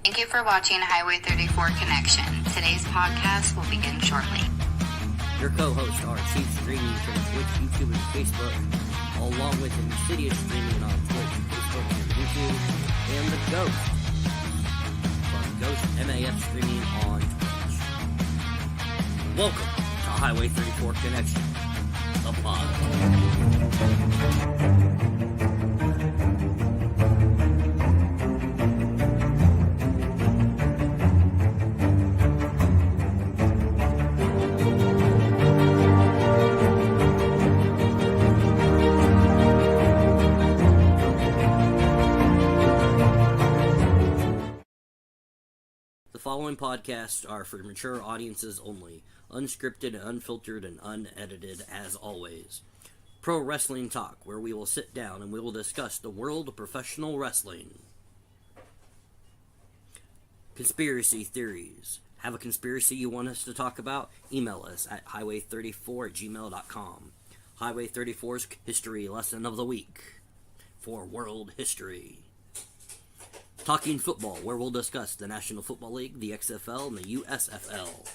Thank you for watching Highway 34 Connection. Today's podcast will begin shortly. Your co-hosts are Chief streaming from Twitch, YouTube, and Facebook, along with Insidious streaming on Twitch, Facebook, and YouTube, and the Ghost from Ghost MAF streaming on Twitch. Welcome to Highway 34 Connection, the pod. The following podcasts are for mature audiences only, unscripted, unfiltered, and unedited as always. Pro Wrestling Talk, where we will sit down and we will discuss the world of professional wrestling. Conspiracy theories. Have a conspiracy you want us to talk about? Email us at highway34@gmail.com. Highway 34's History Lesson of the Week for World History. Talking Football, where we'll discuss the National Football League, the XFL, and the USFL.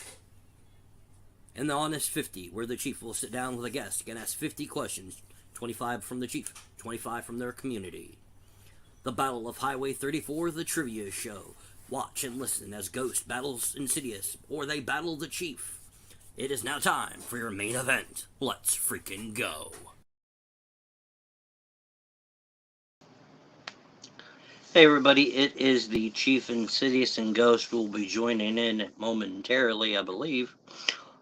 And the Honest 50, where the Chief will sit down with a guest and ask 50 questions, 25 from the Chief, 25 from their community. The Battle of Highway 34, the Trivia Show. Watch and listen as Ghost battles Insidious, or they battle the Chief. It is now time for your main event. Let's freaking go. Hey everybody, it is the Chief. Insidious and Ghost will be joining in momentarily, I believe.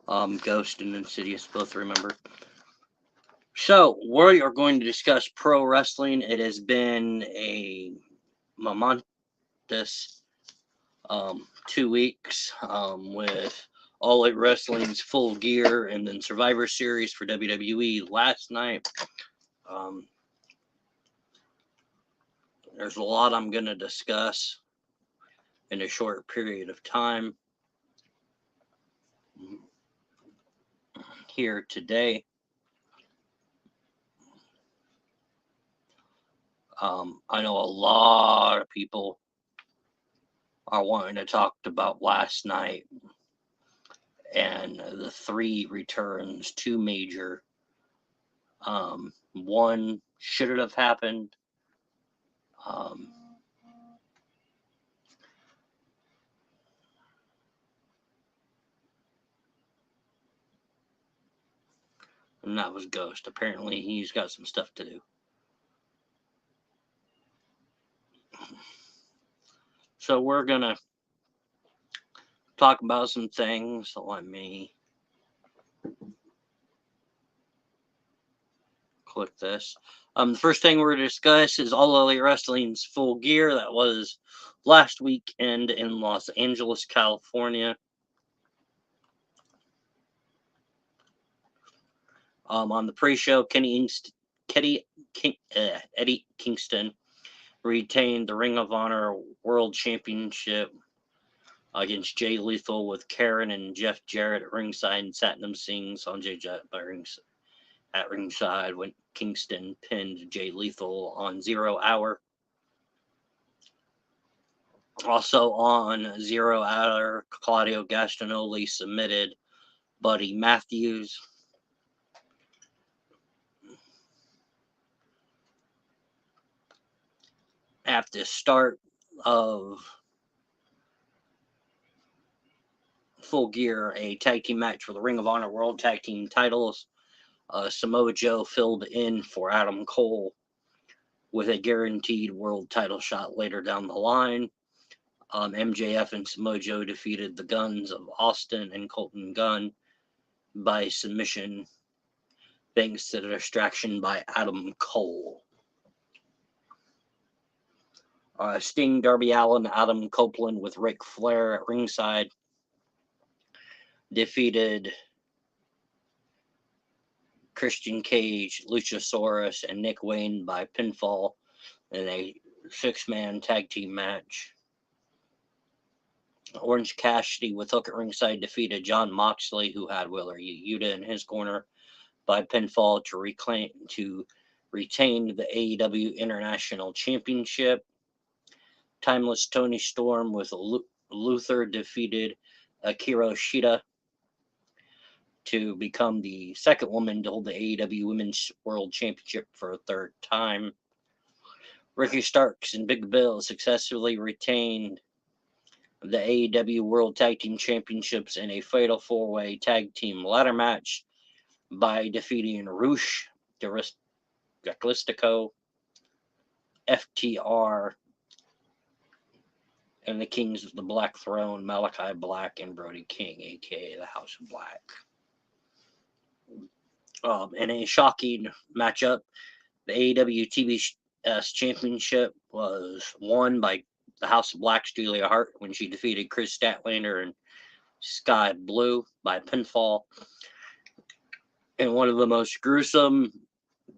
Ghost and Insidious both remember. So, we are going to discuss pro wrestling. It has been a momentous 2 weeks with All Elite Wrestling's Full Gear and then Survivor Series for WWE last night. There's a lot I'm going to discuss in a short period of time here today. I know a lot of people are wanting to talk about last night and the 3 returns, 2 major. One should it have happened. And that was Ghost. Apparently, he's got some stuff to do. So we're going to talk about some things. So let me click this. The first thing we're going to discuss is All Elite Wrestling's Full Gear. That was last weekend in Los Angeles, California. On the pre-show, Eddie Kingston retained the Ring of Honor World Championship against Jay Lethal with Karen and Jeff Jarrett at ringside, and Satnam Singh, Sanjay Dutt at ringside when Kingston pinned Jay Lethal on 0 Hour. Also on 0 Hour, Claudio Gastonoli submitted Buddy Matthews. At the start of Full Gear, a tag team match for the Ring of Honor World Tag Team titles, Samoa Joe filled in for Adam Cole with a guaranteed world title shot later down the line. MJF and Samoa Joe defeated the Guns of Austin and Colton Gunn by submission, thanks to the distraction by Adam Cole. Sting, Darby Allin, Adam Copeland with Ric Flair at ringside defeated Christian Cage, Luchasaurus, and Nick Wayne by pinfall in a 6-man tag team match. Orange Cassidy with Hook at ringside defeated Jon Moxley, who had Wheeler Yuta in his corner, by pinfall to retain the AEW International Championship. Timeless Tony Storm with Luther defeated Akira Shida to become the second woman to hold the AEW Women's World Championship for a third time. Ricky Starks and Big Bill successfully retained the AEW World Tag Team Championships in a fatal four-way tag team ladder match by defeating Rush, Gaklistico, FTR, and the Kings of the Black Throne, Malachi Black and Brody King, aka the House of Black. In a shocking matchup, the AEW TBS Championship was won by the House of Black's Julia Hart when she defeated Chris Statlander and Sky Blue by pinfall in one of the most gruesome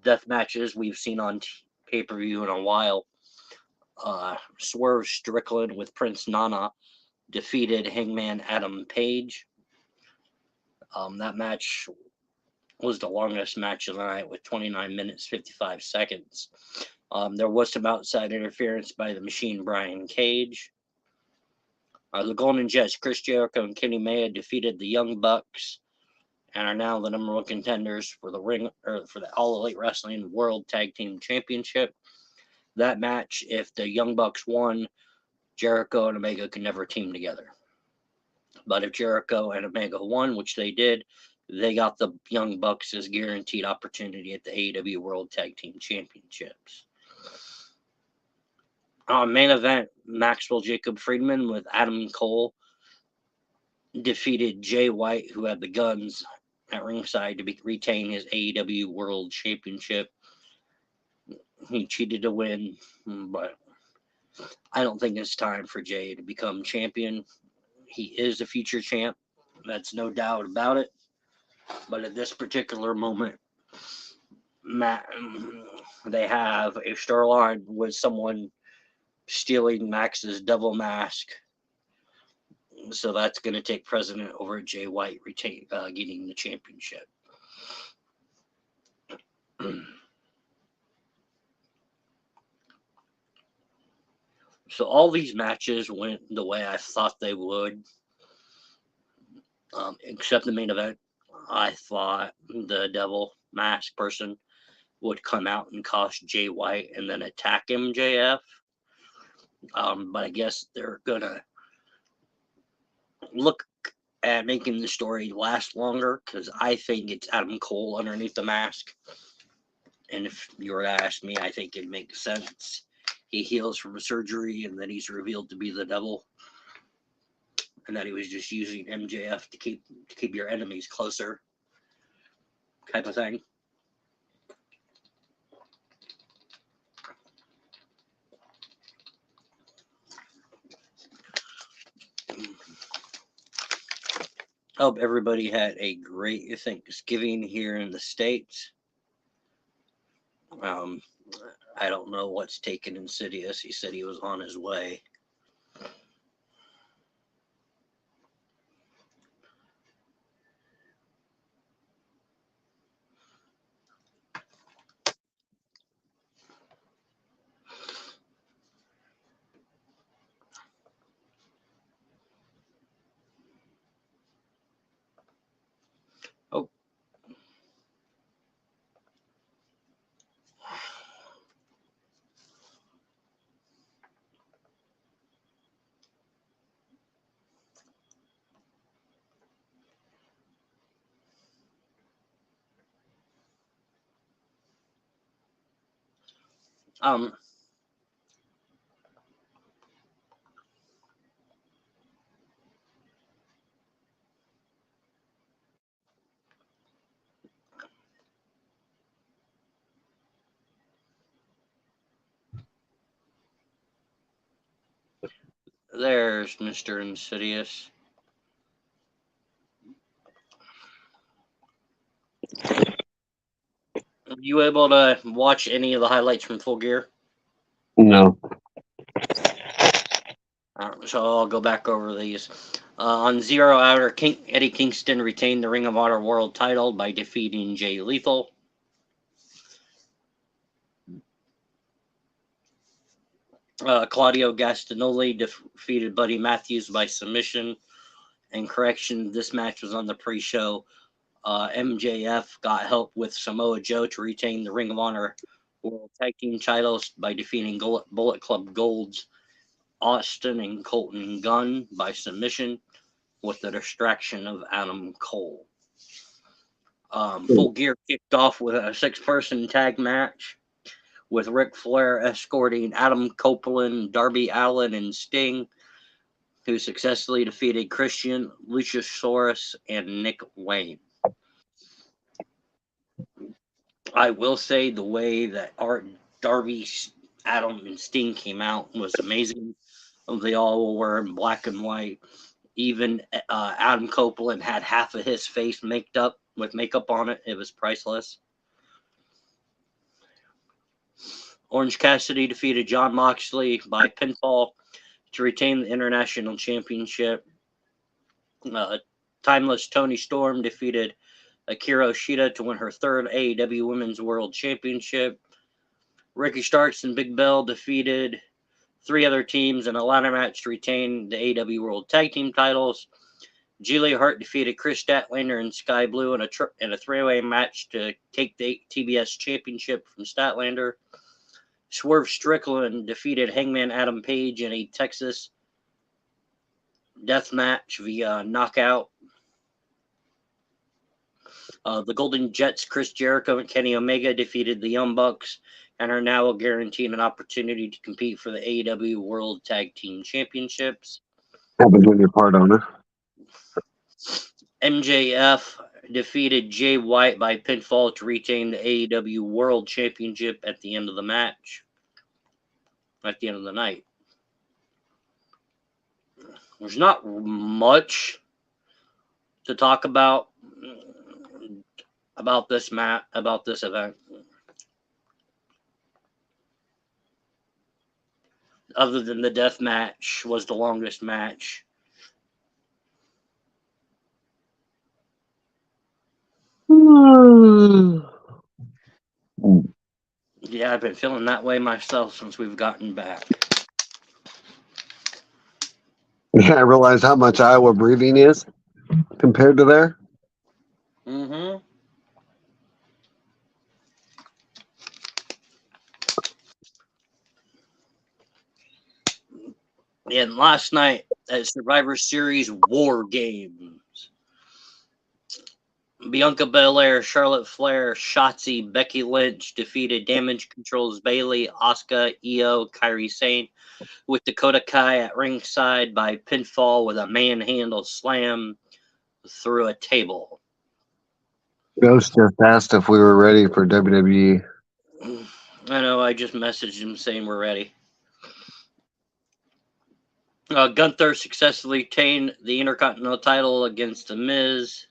death matches we've seen on pay-per-view in a while. Swerve Strickland with Prince Nana defeated Hangman Adam Page. That match was the longest match of the night with 29 minutes 55 seconds. There was some outside interference by the Machine Brian Cage. The Golden Jets, Chris Jericho and Kenny Omega defeated the Young Bucks and are now the number one contenders for the All Elite Wrestling World Tag Team Championship. That match, if the Young Bucks won, Jericho and Omega could never team together. But if Jericho and Omega won, which they did, they got the Young Bucks as guaranteed opportunity at the AEW World Tag Team Championships. Main event, Maxwell Jacob Friedman with Adam Cole defeated Jay White, who had the guns at ringside to retain his AEW World Championship. He cheated to win, but I don't think it's time for Jay to become champion. He is a future champ. That's no doubt about it. But at this particular moment, they have a storyline with someone stealing Max's devil mask. So that's going to take precedent over Jay White getting the championship. So all these matches went the way I thought they would, except the main event. I thought the devil mask person would come out and cost Jay White and then attack MJF. But I guess they're going to look at making the story last longer because I think it's Adam Cole underneath the mask. And if you were to ask me, I think it makes sense. He heals from a surgery and then he's revealed to be the devil. And that he was just using MJF to keep your enemies closer, type of thing. Hope everybody had a great Thanksgiving here in the States. I don't know what's taken Insidious. He said he was on his way. Oh. There's Mr. Insidious. Are you able to watch any of the highlights from Full Gear? No. So I'll go back over these. On 0 Hour, Eddie Kingston retained the Ring of Honor World title by defeating Jay Lethal. Claudio Gastinoli defeated Buddy Matthews by submission. And correction, this match was on the pre-show. MJF got help with Samoa Joe to retain the Ring of Honor World Tag Team titles by defeating Bullet Club Gold's Austin and Colton Gunn by submission with the distraction of Adam Cole. Full Gear kicked off with a 6-person tag match with Ric Flair escorting Adam Copeland, Darby Allin, and Sting, who successfully defeated Christian, Luchasaurus, and Nick Wayne. I will say the way that Darby, Adam, and Sting came out was amazing. They all were in black and white. Even Adam Copeland had half of his face with makeup on it. It was priceless. Orange Cassidy defeated Jon Moxley by pinfall to retain the International Championship. Timeless Toni Storm defeated Akira Shida to win her third AEW Women's World Championship. Ricky Starks and Big Bill defeated 3 other teams in a ladder match to retain the AEW World Tag Team titles. Julia Hart defeated Chris Statlander and Sky Blue in a 3-way match to take the TBS Championship from Statlander. Swerve Strickland defeated Hangman Adam Page in a Texas death match via knockout. The Golden Jets, Chris Jericho and Kenny Omega defeated the Young Bucks and are now guaranteed an opportunity to compete for the AEW World Tag Team Championships. Happens when you're part owner. MJF defeated Jay White by pinfall to retain the AEW World Championship at the end of the match. At the end of the night. There's not much to talk about this event. Other than the death match was the longest match. Yeah, I've been feeling that way myself since we've gotten back. Yeah, I realize how much Iowa breathing is compared to there. Mm-hmm. And last night at Survivor Series War Games, Bianca Belair, Charlotte Flair, Shotzi, Becky Lynch defeated Damage Control's Bayley, Asuka, Io, Kairi Sane with Dakota Kai at ringside by pinfall with a manhandle slam through a table. Ghost just asked if we were ready for WWE. I know, I just messaged him saying we're ready. Gunther successfully retained the Intercontinental title against The Miz.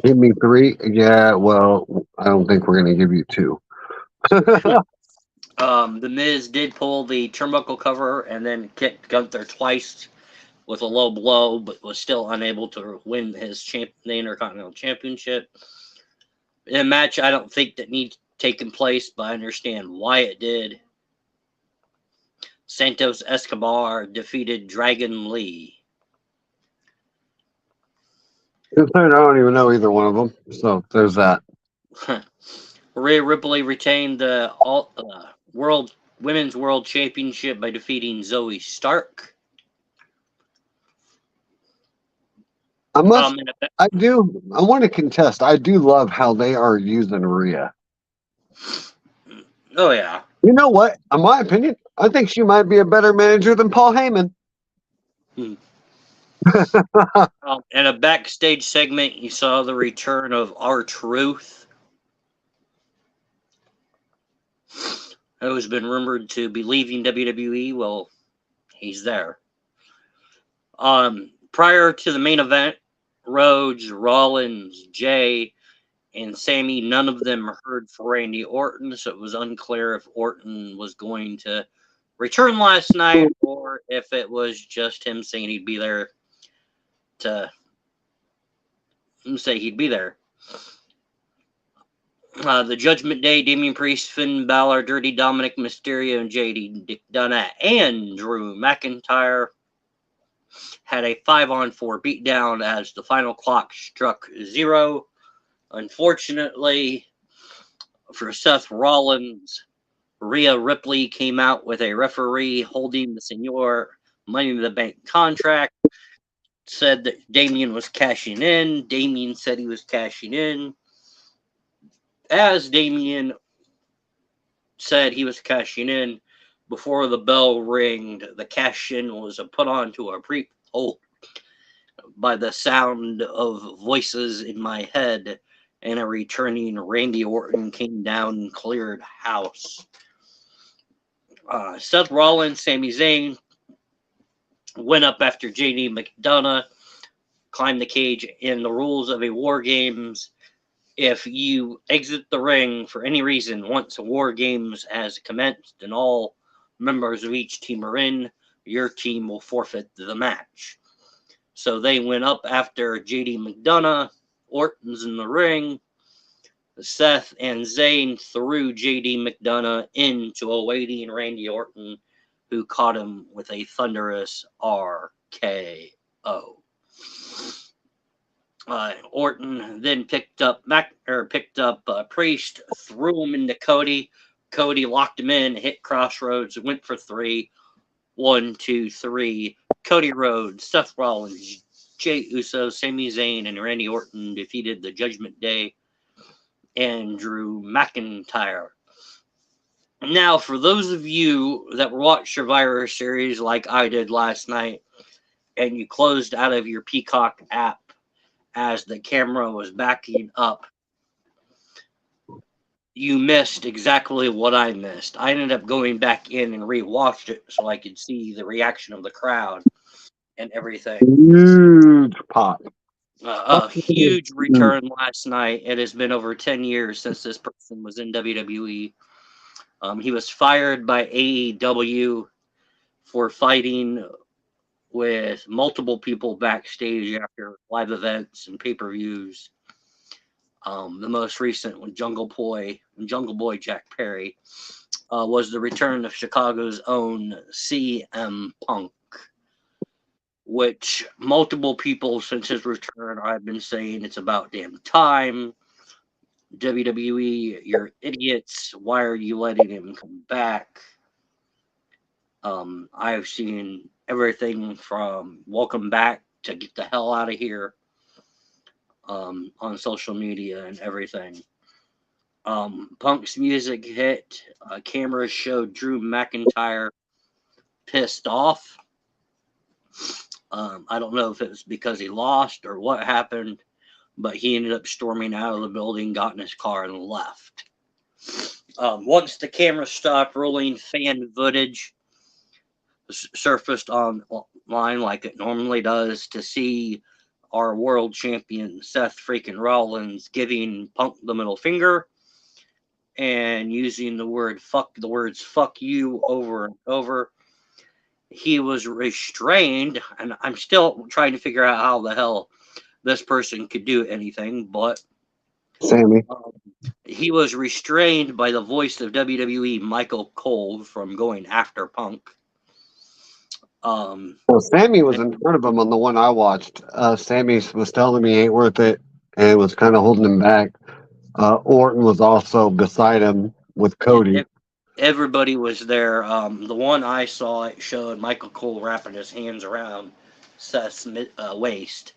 Give me 3. Yeah, well, I don't think we're going to give you 2. The Miz did pull the turnbuckle cover and then kicked Gunther twice with a low blow, but was still unable to win the Intercontinental Championship. In a match I don't think that needs taken place, but I understand why it did. Santos Escobar defeated Dragon Lee. I don't even know either one of them, so there's that. Rhea Ripley retained the Women's World Championship by defeating Zoe Stark. I want to contest. I do love how they are using Rhea. Oh, yeah. You know what? In my opinion, I think she might be a better manager than Paul Heyman. In a backstage segment, you saw the return of R-Truth, who has been rumored to be leaving WWE. Well, he's there. Prior to the main event, Rhodes, Rollins, Jay, and Sammy, none of them heard for Randy Orton, so it was unclear if Orton was going to return last night or if it was just him saying he'd be there to say he'd be there. The Judgment Day, Damian Priest, Finn Balor, Dirty Dominic Mysterio, and JD McDonough and Drew McIntyre had a 5-on-4 beatdown as the final clock struck 0. Unfortunately for Seth Rollins, Rhea Ripley came out with a referee holding the Senior Money in the Bank contract, said that Damian was cashing in. Damian said he was cashing in. As Damian said he was cashing in, before the bell ringed, the cash-in was put onto a pre-hold by the sound of voices in my head, and a returning Randy Orton came down and cleared house. Seth Rollins, Sami Zayn went up after JD McDonough climbed the cage. In the rules of a War Games, if you exit the ring for any reason once a War Games has commenced and all members of each team are in, your team will forfeit the match. So they went up after JD McDonough. Orton's in the ring. Seth and Zayn threw JD McDonough into a waiting Randy Orton, who caught him with a thunderous RKO. Orton then picked up Priest, threw him into Cody. Cody locked him in, hit Crossroads, went for 3. 1, 2, 3. Cody Rhodes, Seth Rollins, Jey Uso, Sami Zayn, and Randy Orton defeated the Judgment Day and Drew McIntyre. Now, for those of you that watched Survivor Series like I did last night, and you closed out of your Peacock app as the camera was backing up, you missed exactly what I missed. I ended up going back in and rewatched it so I could see the reaction of the crowd and everything. Huge pop. A huge return last night. It has been over 10 years since this person was in WWE. He was fired by AEW for fighting with multiple people backstage after live events and pay-per-views. The most recent one, Jungle Boy Jack Perry, was the return of Chicago's own CM Punk, which multiple people since his return I've been saying it's about damn time. WWE, you're idiots. Why are you letting him come back? I've seen everything from welcome back to get the hell out of here on social media and everything. Punk's music hit. Cameras showed Drew McIntyre pissed off. I don't know if it was because he lost or what happened, but he ended up storming out of the building, got in his car, and left. Once the camera stopped rolling, fan footage surfaced online like it normally does to see our world champion Seth freaking Rollins giving Punk the middle finger and using the words fuck you over and over. He was restrained, and I'm still trying to figure out how the hell this person could do anything, but Sammy. He was restrained by the voice of WWE, Michael Cole, from going after Punk. Well, Sammy was in front of him on the one I watched. Sammy was telling me he ain't worth it and was kind of holding him back. Orton was also beside him with Cody. Everybody was there. The one I saw, it showed Michael Cole wrapping his hands around Seth's waist,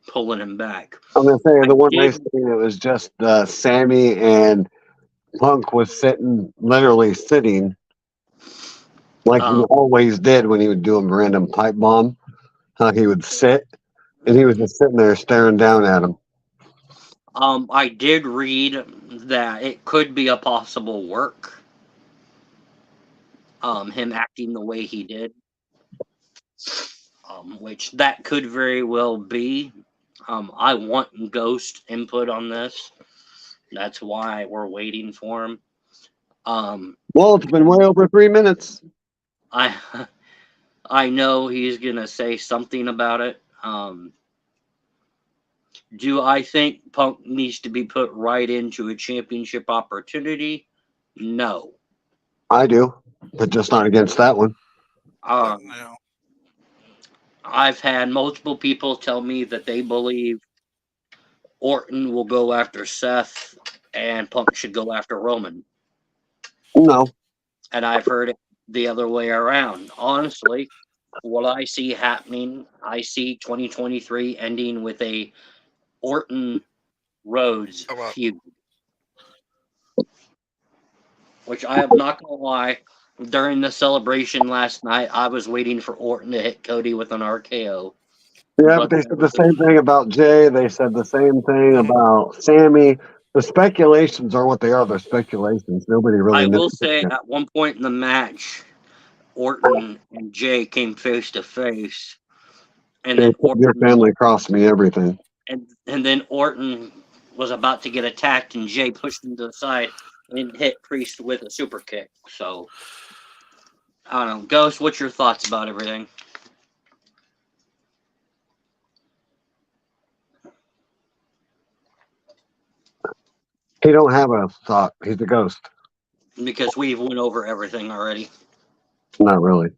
pulling him back. I'm going to say, the one I seen, it was just Sammy and Punk was literally sitting like he always did when he would do a random pipe bomb. He would sit, and he was just sitting there staring down at him. I did read that it could be a possible work. Him acting the way he did. Which that could very well be. I want Ghost input on this. That's why we're waiting for him. Well, it's been way over 3 minutes. I know he's gonna say something about it. Do I think Punk needs to be put right into a championship opportunity? No. I do, but just not against that one. No. I've had multiple people tell me that they believe Orton will go after Seth and Punk should go after Roman. No. And I've heard it the other way around. Honestly, what I see happening, I see 2023 ending with a Orton Rhodes feud. Which I am not going to lie, during the celebration last night, I was waiting for Orton to hit Cody with an RKO. Yeah, but they said the same thing about Jay. They said the same thing Mhm. about Sammy. The speculations are what they are. They're speculations. Nobody really I knows. will say at one point in the match, Orton and Jay came face to face, and Jay then said, your Orton family cost me everything. and then Orton was about to get attacked, and Jay pushed him to the side and hit Priest with a super kick. So I don't know, Ghost. What's your thoughts about everything? He don't have a thought. He's a ghost. Because we've went over everything already. Not really.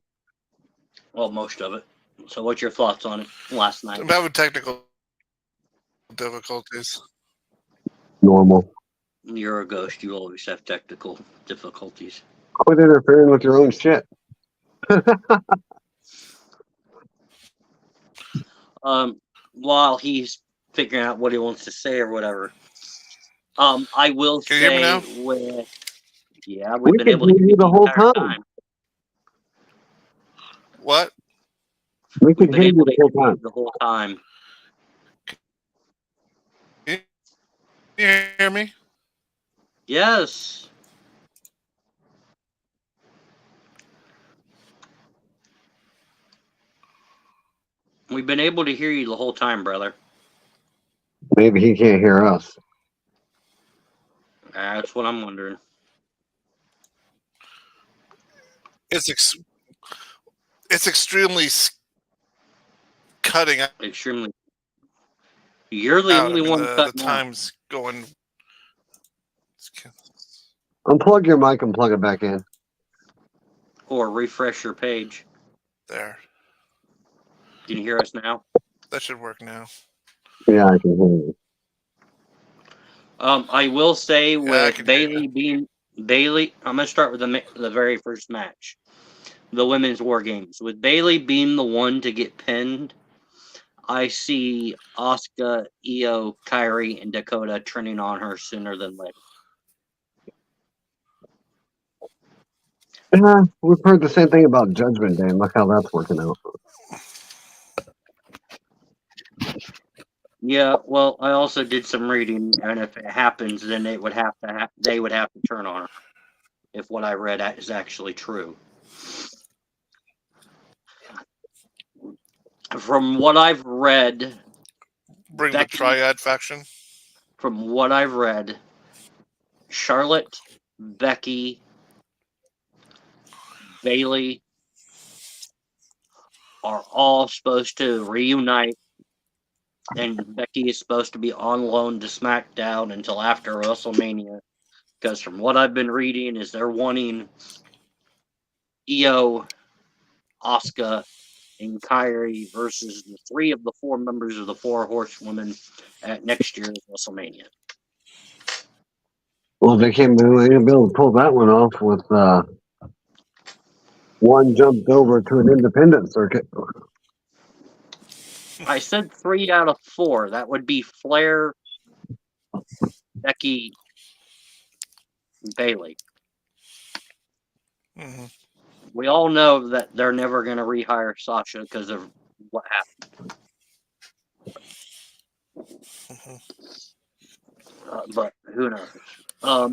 Well, most of it. So what's your thoughts on it last night? I'm having technical difficulties. Normal. You're a ghost. You always have technical difficulties. Quit interfering with your own shit. While he's figuring out what he wants to say or whatever, I will Can you hear me say now? with we've We been can able to hear hear you you the the whole entire time. time. What? We We've can been hear you able to the whole hear you time. the whole time. Can you hear me? Yes. We've been able to hear you the whole time, brother. Maybe he can't hear us. That's what I'm wondering. It's extremely cutting out. Extremely. You're the I only mean, one the cutting out. time's going. Unplug your mic and plug it back in. Or refresh your page. There. Can you hear us now? That should work now. Yeah, I can hear you. I will say I with can hear Bailey being Bailey, I'm gonna start with the very first match, the women's Wargames. With Bailey being the one to get pinned, I see Asuka, Io, Kyrie, and Dakota turning on her sooner than later. Yeah, we've heard the same thing about Judgment Day, and look how that's working out. Yeah, well, I also did some reading, and if it happens, then they would have to turn on her. If what I read is actually true. From what I've read, Bring Becky, the Triad faction. From what I've read, Charlotte, Becky, Bailey are all supposed to reunite, and Becky is supposed to be on loan to SmackDown until after WrestleMania. Because from what I've been reading, is they're wanting Io, Asuka, and Kyrie versus the three of the four members of the Four Horsewomen at next year's WrestleMania. Well, they can't be able to pull that one off with one jumped over to an independent circuit. I said 3 out of 4. That would be Flair, Becky, Bailey. Mm-hmm. We all know that they're never going to rehire Sasha because of what happened. Mm-hmm. But who knows?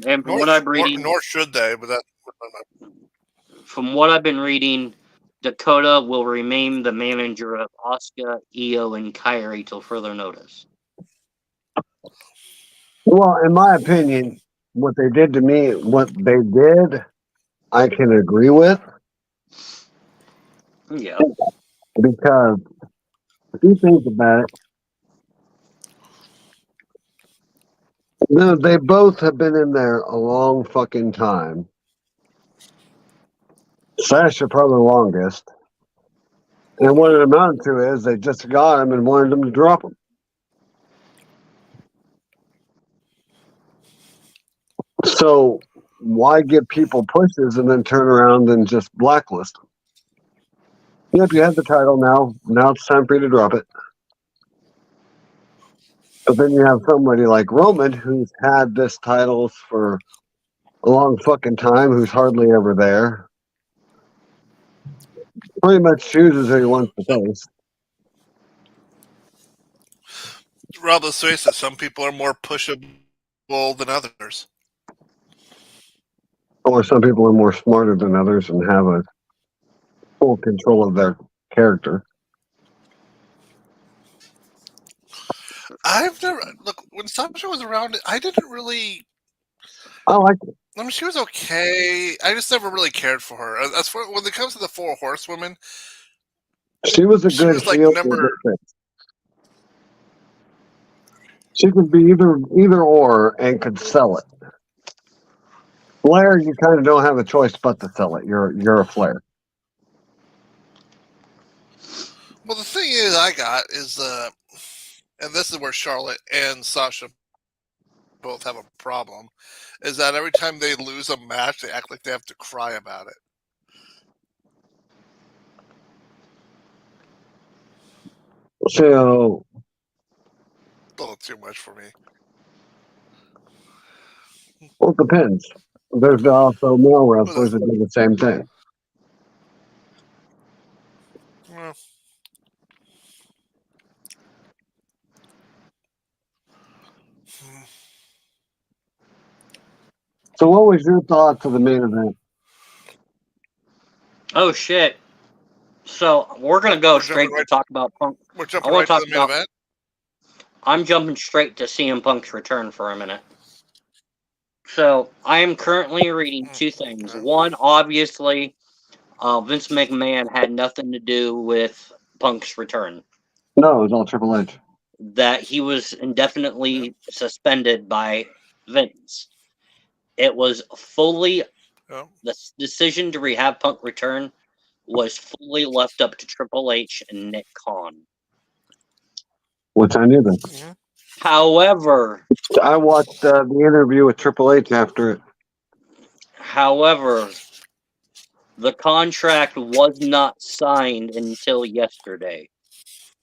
And from what I'm reading, nor should they, but that. from what I've been reading, Dakota will remain the manager of Asuka, Io, and Kyrie till further notice. Well, in my opinion, what they did to me, what they did, I can agree with. Yeah. Because if you think about it, No, they both have been in there a long fucking time. Sasha probably the longest. And what it amounted to is they just got him and wanted him to drop him. So why give people pushes and then turn around and just blacklist them? Yep, you have the title now. Now it's time for you to drop it. But then you have somebody like Roman who's had this title for a long fucking time, who's hardly ever there. Pretty much chooses who he wants to face. Rob, let's face it, some people are more pushable than others. Or some people are more smarter than others and have a full control of their character. I've never look when Sasha was around. I didn't really. I like it. I mean, she was okay. I just never really cared for her. As for when it comes to the Four Horsewomen, She was a she good was like heel. number. She could be either or and could sell it. Flair, you kind of don't have a choice but to sell it. You're a Flair. Well, the thing is, I got is, and this is where Charlotte and Sasha both have a problem, is that every time they lose a match, they act like they have to cry about it. So, A little too much for me. well, it depends. There's also male wrestlers that do the same thing. Well, So, what was your thoughts of the main event? Oh shit! So we're gonna go straight to talk about Punk. we're I jumping want right to to talk the main about. event. I'm jumping straight to CM Punk's return for a minute. So I am currently reading two things. Okay. One, obviously, Vince McMahon had nothing to do with Punk's return. No, it was all Triple H. That he was indefinitely suspended by Vince. It was fully Yeah. the decision to rehab Punk return was fully left up to Triple H and Nick Khan. Which I knew that. Mm-hmm. However, I watched the interview with Triple H after it. However, the contract was not signed until yesterday,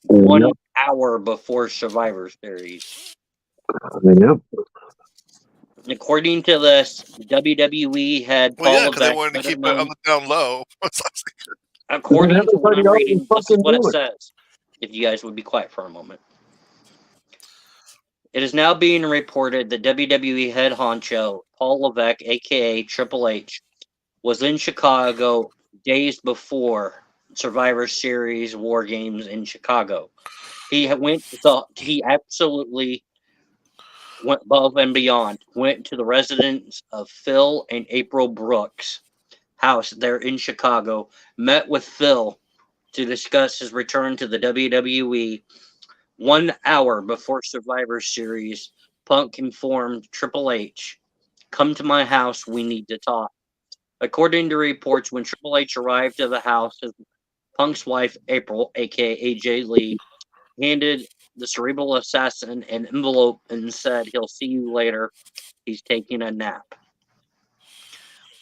1 hour before Survivor Series. Yep. According to this, WWE had Well, yeah, Paul because they Levesque, wanted to better keep it known. down low. According to what Everybody I'm always reading, this is fucking what it do it. says. If you guys would be quiet for a moment. It is now being reported that WWE head honcho Paul Levesque, aka Triple H, was in Chicago days before Survivor Series Wargames in Chicago. He absolutely went above and beyond. Went to the residence of Phil and April Brooks' house there in Chicago. Met with Phil to discuss his return to the WWE. 1 hour before Survivor Series, Punk informed Triple H, "Come to my house. We need to talk." According to reports, when Triple H arrived to the house, Punk's wife, April, aka AJ Lee, handed the cerebral assassin an envelope and said, "He'll see you later. He's taking a nap."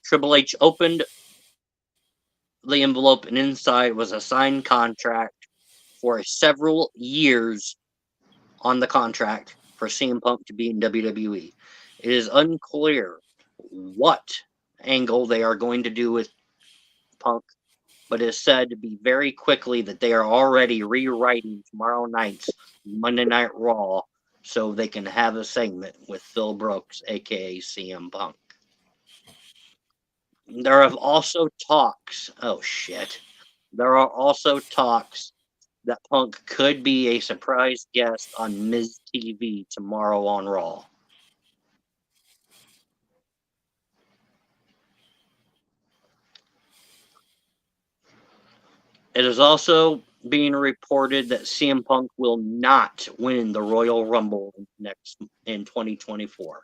Triple H opened the envelope, and inside was a signed contract for several years on the contract for CM Punk to be in WWE. It is unclear what angle they are going to do with Punk, but it is said to be very quickly that they are already rewriting tomorrow night's Monday Night Raw so they can have a segment with Phil Brooks, aka CM Punk. There are also talks. Oh shit. There are also talks that Punk could be a surprise guest on Miz TV tomorrow on Raw. It is also being reported that CM Punk will not win the Royal Rumble in 2024.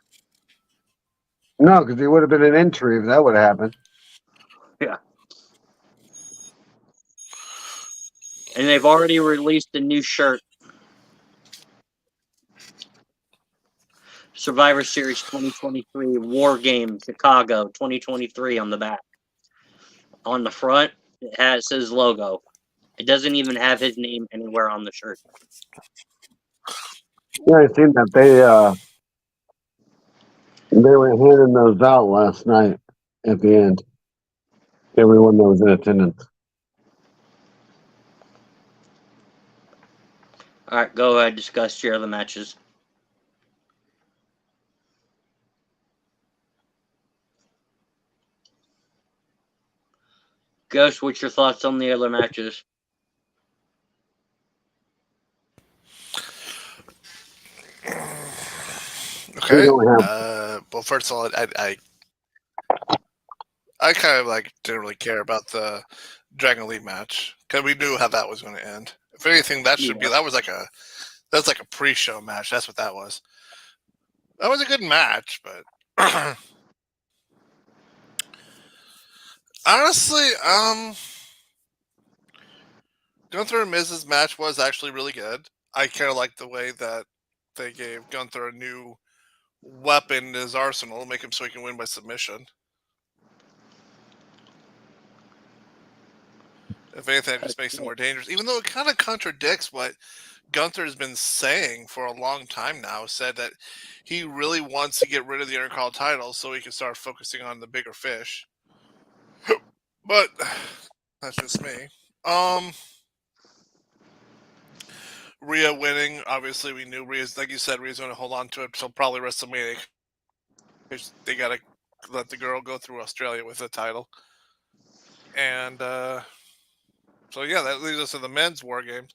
No, because he would have been an entry if that would have happened. Yeah. And they've already released a new shirt. Survivor Series 2023 Wargames Chicago 2023 on the back. On the front, it has his logo. It doesn't even have his name anywhere on the shirt. Yeah, I seen that they were handing those out last night at the end. Everyone that was in attendance. All right, go ahead, discuss your other matches. Ghost, what's your thoughts on the other matches? We Okay. don't have Well, first of all, I kind of like didn't really care about the Dragon Lee match because we knew how that was going to end. If anything, that should be that's like a pre-show match. That's what that was. That was a good match, but honestly, Gunther and Miz's match was actually really good. I kind of like the way that they gave Gunther a new weapon in his arsenal to make him so he can win by submission. If anything, it just makes him more dangerous. Even though it kind of contradicts what Gunther has been saying for a long time now, said that he really wants to get rid of the Intercontinental title so he can start focusing on the bigger fish. But that's just me. Rhea winning, obviously we knew Rhea's, like you said, Rhea's going to hold on to it until probably WrestleMania. They got to let the girl go through Australia with the title. And so yeah, that leads us to the men's War Games.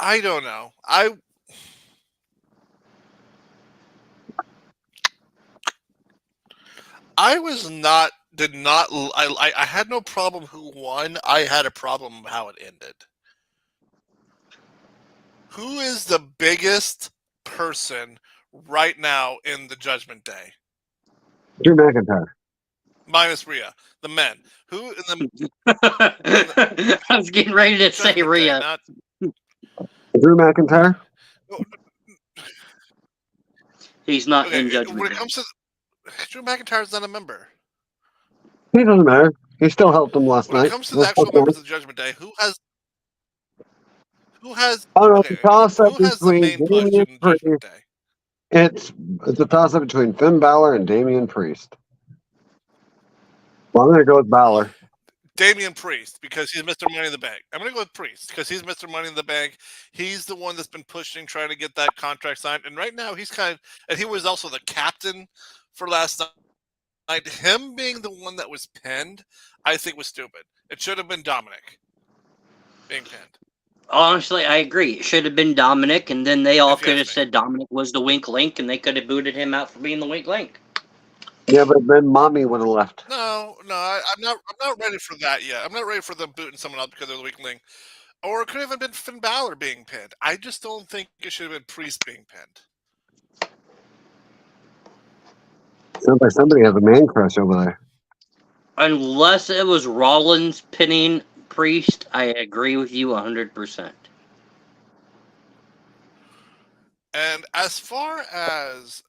I don't know. I was not did not I had no problem who won. I had a problem how it ended. Who is the biggest person right now in the Judgment Day? Drew McIntyre. Minus Rhea, the men. Who in the I was getting ready to say Judgment Day, Rhea. not Drew McIntyre. He's not okay. in Judgment When it Day. comes to Drew McIntyre's not a member. He doesn't matter. He still helped him last When it night. comes to the actual members of the Judgment Day, who has Oh no, okay, it's a toss up who has the between main push Damian in Priest. Judgment Day? It's a toss up between Finn Balor and Damian Priest. Well, I'm gonna go with Balor. Damian Priest, because he's Mr. Money in the Bank. I'm going to go with Priest, because he's Mr. Money in the Bank. He's the one that's been pushing, trying to get that contract signed. And right now, he's and he was also the captain for last night. Him being the one that was pinned, I think was stupid. It should have been Dominic being pinned. Honestly, I agree. It should have been Dominic, and then they all could have said Dominic was the Wink Link, and they could have booted him out for being the Wink Link. Yeah, but then Mommy would have left. No, I'm not ready for that yet. I'm not ready for them booting someone out because they're the weak link. Or it could have been Finn Balor being pinned. I just don't think it should have been Priest being pinned. Sounds like somebody has a man crush over there. Unless it was Rollins pinning Priest, I agree with you 100%. And as far as...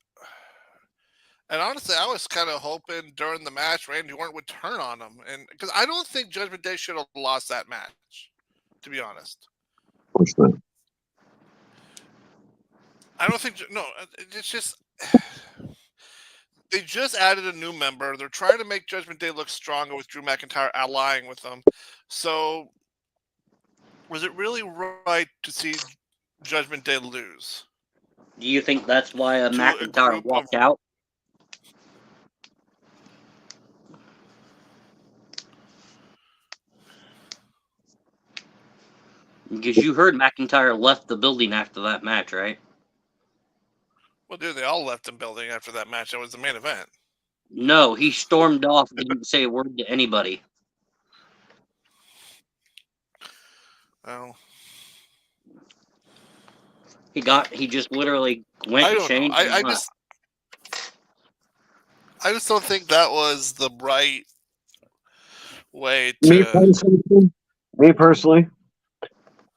And honestly, I was kind of hoping during the match Randy Orton would turn on him, and because I don't think Judgment Day should have lost that match, to be honest. What's that? I don't think it's just they just added a new member. They're trying to make Judgment Day look stronger with Drew McIntyre allying with them. So, was it really right to see Judgment Day lose? Do you think that's why McIntyre walked out? Because you heard McIntyre left the building after that match, right? Well, dude, they all left the building after that match. That was the main event. No, he stormed off. Didn't say a word to anybody. Oh, He just literally went I and don't know. changed and left. I just don't think that was the right way Me to. personally, me personally,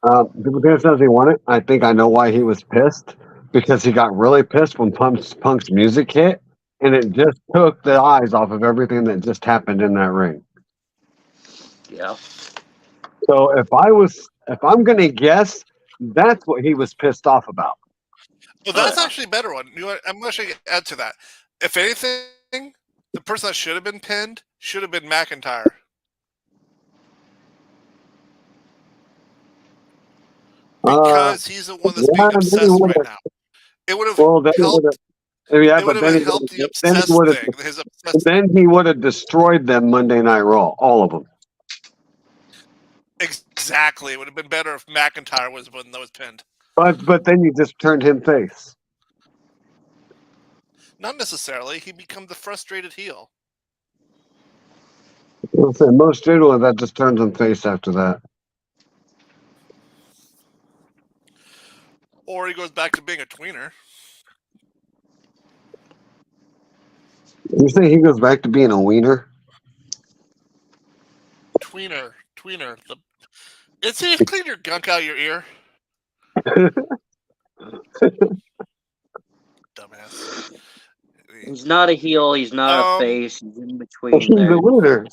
people says he won it. I think I know why he was pissed because he got really pissed when Punk's music hit, and it just took the eyes off of everything that just happened in that ring. Yeah. So if I'm gonna guess, that's what he was pissed off about. Well, Oh, that's yeah. actually a better one. You know what? I'm actually going to add to that. If anything, the person that should have been pinned should have been McIntyre. Because he's the one that's Yeah, being then he obsessed would right have. now. It would have Well, then he would helped. have. Yeah, It would but then have he would helped the have. Then he obsessed would thing. have. His obsessed. Then he would have destroyed them Monday Night Raw, all of them. Exactly. It would have been better if McIntyre was the one that was pinned. But then you just turned him face. Not necessarily. He become the frustrated heel. I'll say most generally that just turns him face after that. Or he goes back to being a tweener. You say he goes back to being a wiener? Tweener. It's here, clean your gunk out of your ear. Dumbass. He's not a heel. He's not a face. He's in between He's there. a wiener.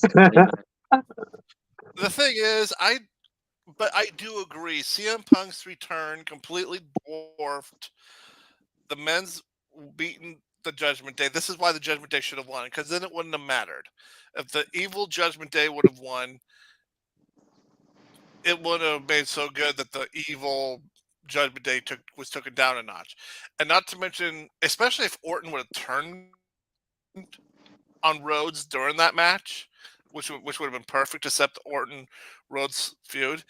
The thing is, I do agree. CM Punk's return completely dwarfed the men's beating the Judgment Day. This is why the Judgment Day should have won, because then it wouldn't have mattered. If the evil Judgment Day would have won, it would have made so good that the evil Judgment Day was taken down a notch. And not to mention, especially if Orton would have turned on Rhodes during that match, which would have been perfect to set the Orton Rhodes feud,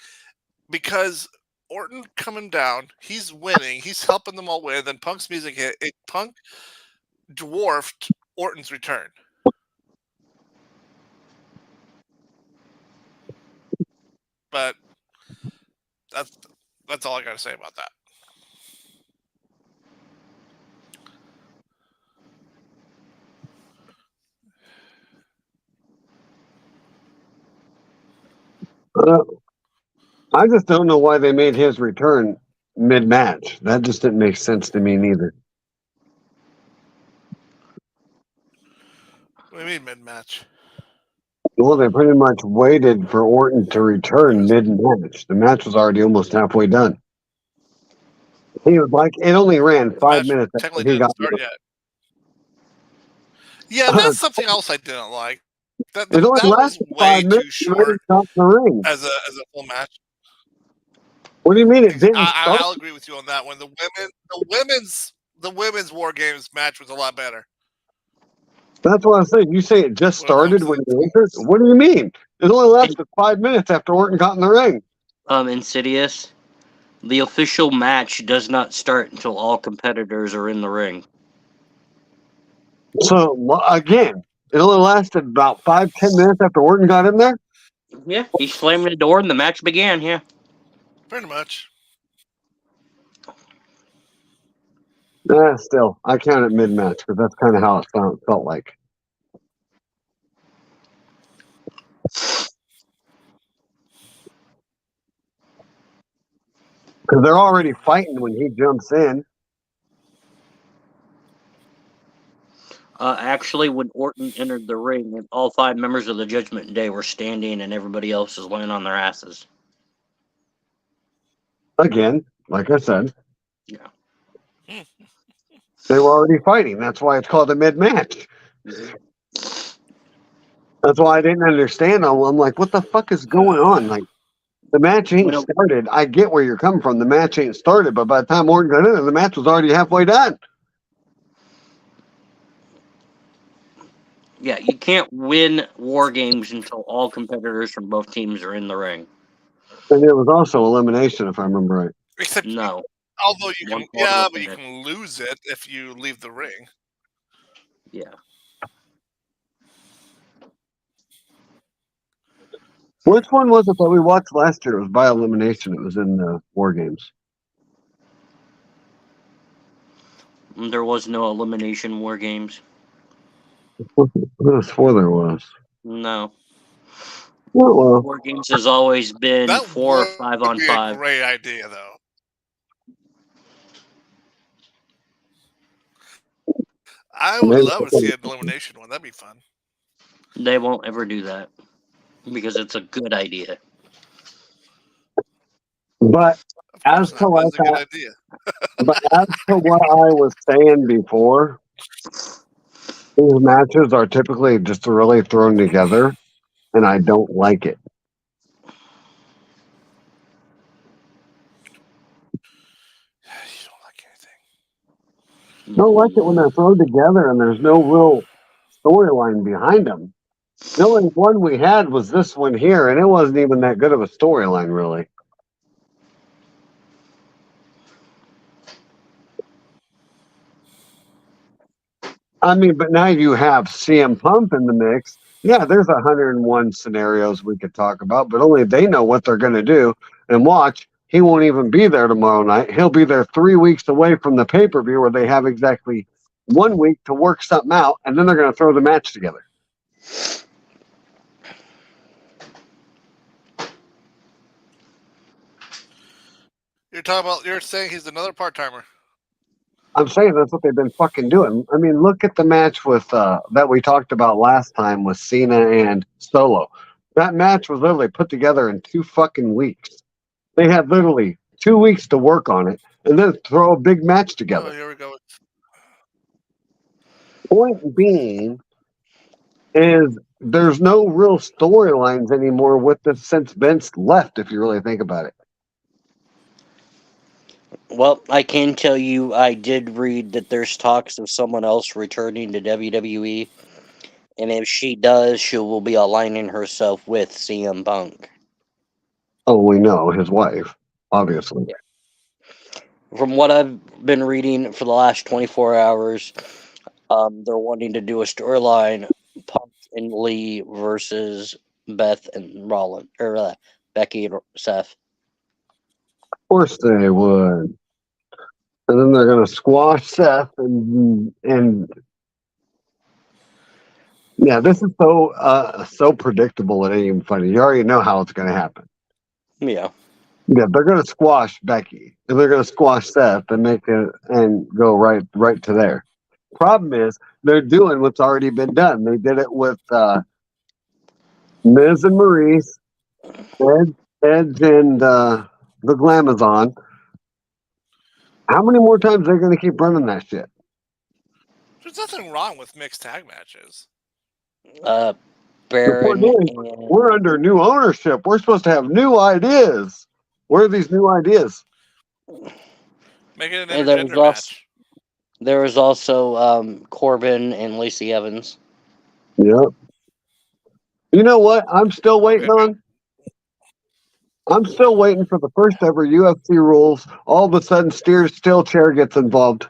because Orton coming down, he's winning, he's helping them all win. Then Punk's music hit. Punk dwarfed Orton's return. But that's all I got to say about that. I just don't know why they made his return mid-match. That just didn't make sense to me neither. What do you mean mid-match? Well, they pretty much waited for Orton to return mid-match. The match was already almost halfway done. He was like, it only ran 5 minutes after Technically he didn't got start yet. Yeah, that's something else I didn't like. That It only was lasted way 5 minutes. too short The ring. as a full match. What do you mean it didn't start? I'll agree with you on that one. The women's War Games match was a lot better. That's what I'm saying. You say it just started when you entered? What do you mean? It only lasted 5 minutes after Orton got in the ring. Insidious. The official match does not start until all competitors are in the ring. So, again, it only lasted about 5-10 minutes after Orton got in there? Yeah, he slammed the door and the match began, yeah. Pretty much. Still, I count it mid-match because that's kind of how it felt like. Because they're already fighting when he jumps in. Actually, when Orton entered the ring, all 5 members of the Judgment Day were standing and everybody else is laying on their asses. Again, like I said. Yeah. They were already fighting. That's why it's called a mid-match. Mm-hmm. That's why I didn't understand. I'm like, what the fuck is going on? Like, the match ain't started. I get where you're coming from. The match ain't started, but by the time Orton got in there, the match was already halfway done. Yeah, you can't win War Games until all competitors from both teams are in the ring. And it was also elimination, if I remember right. Except no. Although you can, but you can lose it if you leave the ring. Yeah. Which one was it that we watched last year? It was by elimination. It was in the War Games. There was no elimination war games. I swore there was. No. Oh, well. War games has always been That 4 or would 5 on be 5. a great idea, though. I would Maybe love to see an elimination one. That'd be fun. They won't ever do that because it's a good idea. But Of as course to not, but like it's a good idea. but as to what I was saying before, these matches are typically just really thrown together, and I don't like it. You don't like anything. I don't like it when they're thrown together and there's no real storyline behind them. The only one we had was this one here, and it wasn't even that good of a storyline, really. I mean, but now you have CM Punk in the mix. Yeah, there's 101 scenarios we could talk about, but only they know what they're going to do. And watch, he won't even be there tomorrow night. He'll be there 3 weeks away from the pay per view where they have exactly 1 week to work something out, and then they're going to throw the match together. You're saying he's another part timer. I'm saying that's what they've been fucking doing. I mean, look at the match with that we talked about last time with Cena and Solo. That match was literally put together in 2 fucking weeks. They had literally 2 weeks to work on it and then throw a big match Oh, together. here we go. Point being is there's no real storylines anymore with this since Vince left, if you really think about it. Well, I can tell you I did read that there's talks of someone else returning to WWE, and if she does, she will be aligning herself with CM Punk. Oh, we know his wife, obviously. From what I've been reading for the last 24 hours, they're wanting to do a storyline Punk and Lee versus Beth and Rollins, or Becky and Seth. Of course they would. And then they're going to squash Seth and yeah, this is so predictable. It ain't even funny. You already know how it's going to happen. Yeah. Yeah, they're going to squash Becky and they're going to squash Seth and make it and go right to there. Problem is they're doing what's already been done. They did it with Miz and Maurice, Edge and the Glamazon. How many more times are they going to keep running that shit? There's nothing wrong with mixed tag matches. The Baron point is, and we're under new ownership. We're supposed to have new ideas. Where are these new ideas? Make it an And there was intergender also match. there was also Corbin and Lacey Evans. Yep. You know what? I'm still waiting on. I'm still waiting for the first ever UFC rules. All of a sudden, steel chair gets involved.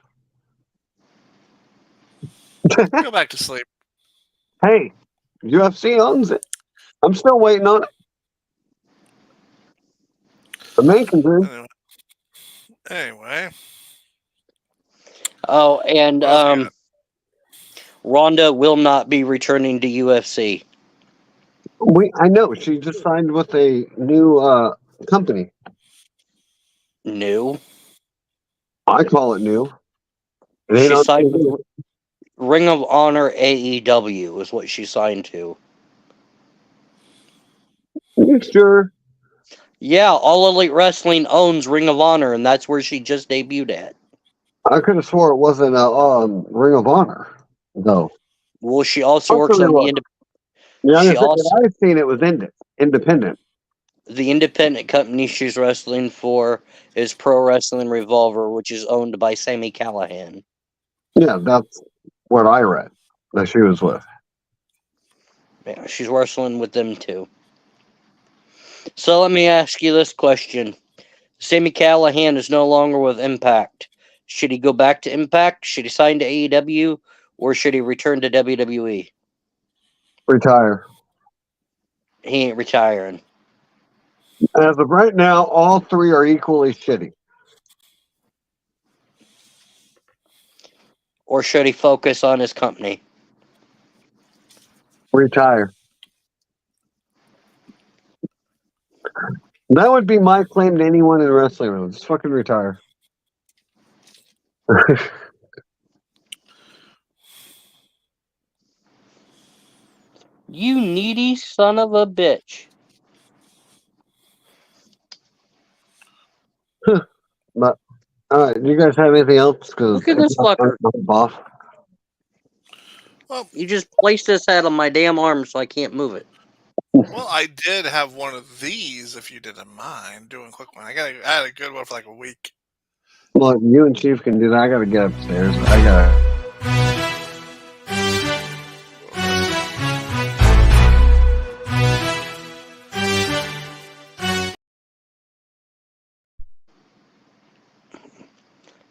Go back to sleep. Hey, UFC owns it. I'm still waiting on it. The main concern. Anyway. Oh, and What else we got? Ronda will not be returning to UFC. I know she just signed with a new company. New. I call it new. It ain't She on signed TV. with Ring of Honor AEW is what she signed to. You sure? Yeah, All Elite Wrestling owns Ring of Honor, and that's where she just debuted at. I could have swore it wasn't a Ring of Honor, though. Well, she also I'll works tell you on what. Yeah, she I think also I've seen it was independent. the independent company she's wrestling for is Pro Wrestling Revolver, which is owned by Sami Callihan. Yeah, that's what I read that she was with. Yeah, she's wrestling with them too. So let me ask you this question. Sami Callihan is no longer with Impact. Should he go back to Impact? Should he sign to AEW? Or should he return to WWE? Retire. He ain't retiring. As of right now, all three are equally shitty. Or should he focus on his company? Retire. That would be my claim to anyone in the wrestling room. Just fucking retire. You needy son of a bitch. But all right, do you guys have anything else? Because Look at this fucker. Boss. Well, You just placed this head on my damn arm so I can't move it. well, I did have one of these, if you didn't mind doing a quick one. I had a good one for like a week. Well, you and Chief can do that. I gotta get upstairs. I gotta.